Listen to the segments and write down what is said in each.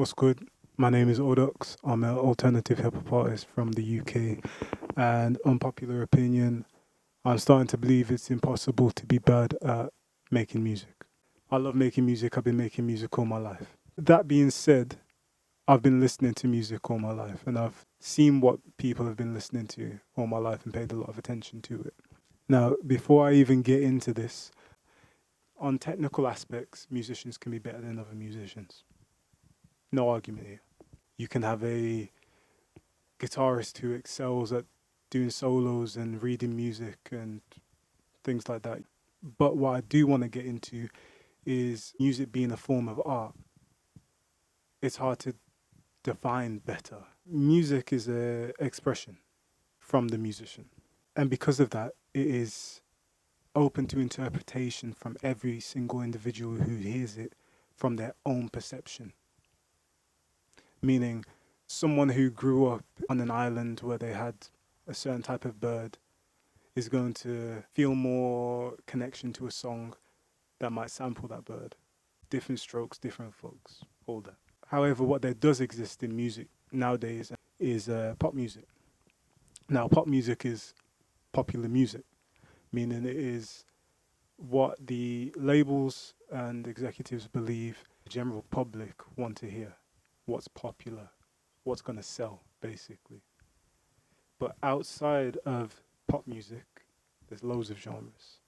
What's good? My name is Odox. I'm an alternative hip hop artist from the UK. And unpopular opinion, I'm starting to believe it's impossible to be bad at making music. I love making music. I've been making music all my life. That being said, I've been listening to music all my life and I've seen what people have been listening to all my life and paid a lot of attention to it. Now, before I even get into this, on technical aspects, musicians can be better than other musicians. No argument here. You can have a guitarist who excels at doing solos and reading music and things like that. But what I do want to get into is music being a form of art. It's hard to define better. Music is a expression from the musician. And because of that, it is open to interpretation from every single individual who hears it from their own perception. Meaning, someone who grew up on an island where they had a certain type of bird is going to feel more connection to a song that might sample that bird. Different strokes, different folks, all that. However, what there does exist in music nowadays is pop music. Now, pop music is popular music, meaning it is what the labels and executives believe the general public want to hear. What's popular, what's going to sell, basically. But outside of pop music, there's loads of genres.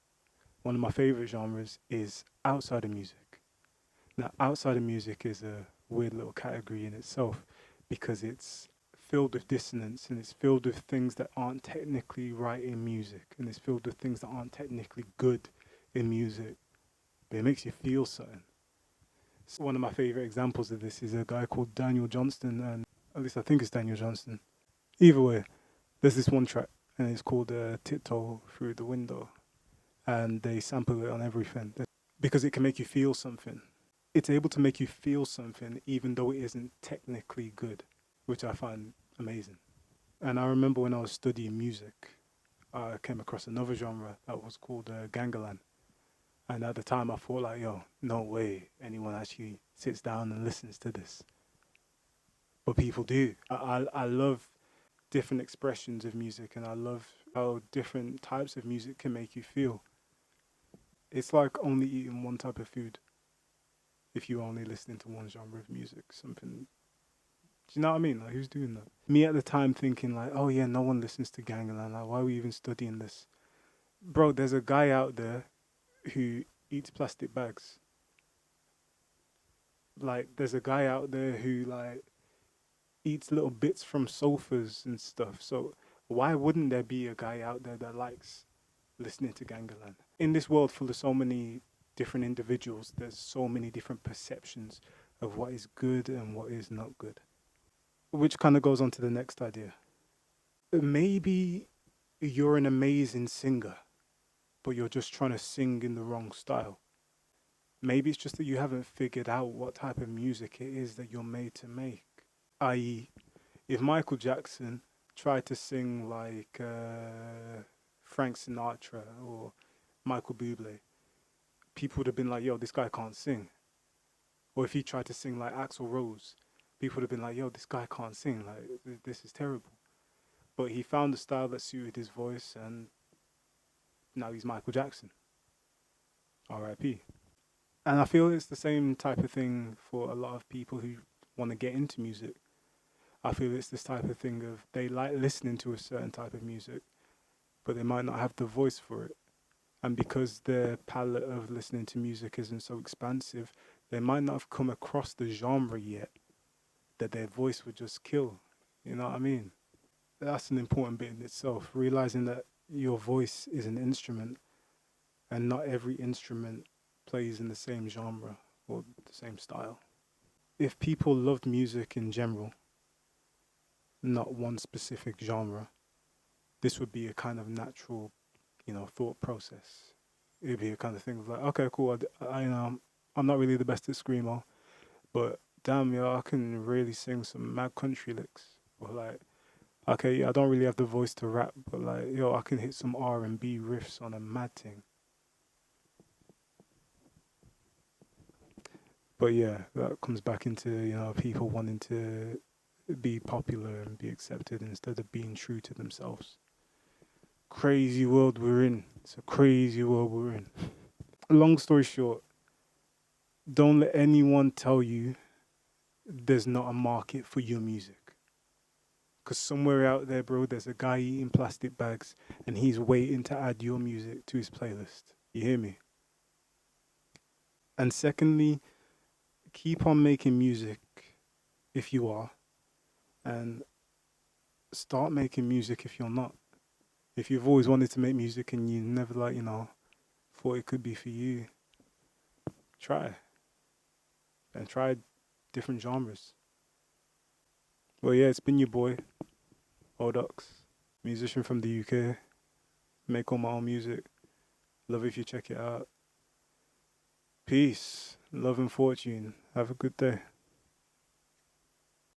One of my favorite genres is outside of music. Now, outside of music is a weird little category in itself because it's filled with dissonance and it's filled with things that aren't technically right in music and it's filled with things that aren't technically good in music, but it makes you feel something. So one of my favorite examples of this is a guy called Daniel Johnston, and at least I think it's Daniel Johnston. Either way, there's this one track and it's called Tiptoe Through the Window, and they sample it on everything because it can make you feel something. It's able to make you feel something even though it isn't technically good, which I find amazing. And I remember when I was studying music, I came across another genre that was called Gangalan. And at the time I thought like, yo, no way anyone actually sits down and listens to this. But people do. I love different expressions of music and I love how different types of music can make you feel. It's like only eating one type of food if you only listening to one genre of music. Something, do you know what I mean? Like, who's doing that? Me at the time thinking like, oh yeah, no one listens to Gangaland. Like, why are we even studying this? Bro, there's a guy out there who eats plastic bags. Like, there's a guy out there who like eats little bits from sofas and stuff. So why wouldn't there be a guy out there that likes listening to Gangaland? In this world full of so many different individuals, there's so many different perceptions of what is good and what is not good. Which kind of goes on to the next idea. Maybe you're an amazing singer, but you're just trying to sing in the wrong style. Maybe it's just that you haven't figured out what type of music it is that you're made to make. I.e., if Michael Jackson tried to sing like Frank Sinatra or Michael Bublé, people would have been like, yo, this guy can't sing. Or if he tried to sing like Axl Rose, people would have been like, yo, this guy can't sing. Like, this is terrible. But he found a style that suited his voice, and now he's Michael Jackson. R.I.P. And I feel it's the same type of thing for a lot of people who want to get into music. I feel it's this type of thing of they like listening to a certain type of music, but they might not have the voice for it. And because their palette of listening to music isn't so expansive, they might not have come across the genre yet that their voice would just kill. You know what I mean? That's an important bit in itself, realizing that your voice is an instrument and not every instrument plays in the same genre or the same style. If people loved music in general, not one specific genre, this would be a kind of natural, thought process. It'd be a kind of thing of like, okay, cool. I'm not really the best at screamo, but damn, yo, I can really sing some mad country licks. Or like, okay, yeah, I don't really have the voice to rap, but like, yo, I can hit some R&B riffs on a mad thing. But yeah, that comes back into, you know, people wanting to be popular and be accepted instead of being true to themselves. Crazy world we're in. It's a crazy world we're in. Long story short, don't let anyone tell you there's not a market for your music. Because somewhere out there, bro, there's a guy eating plastic bags and he's waiting to add your music to his playlist. You hear me? And secondly, keep on making music if you are, and start making music if you're not. If you've always wanted to make music and you never, like, you know, thought it could be for you, try. And try different genres. Well, yeah, it's been your boy, Odox, musician from the UK. Make all my own music. Love if you check it out. Peace, love and fortune. Have a good day.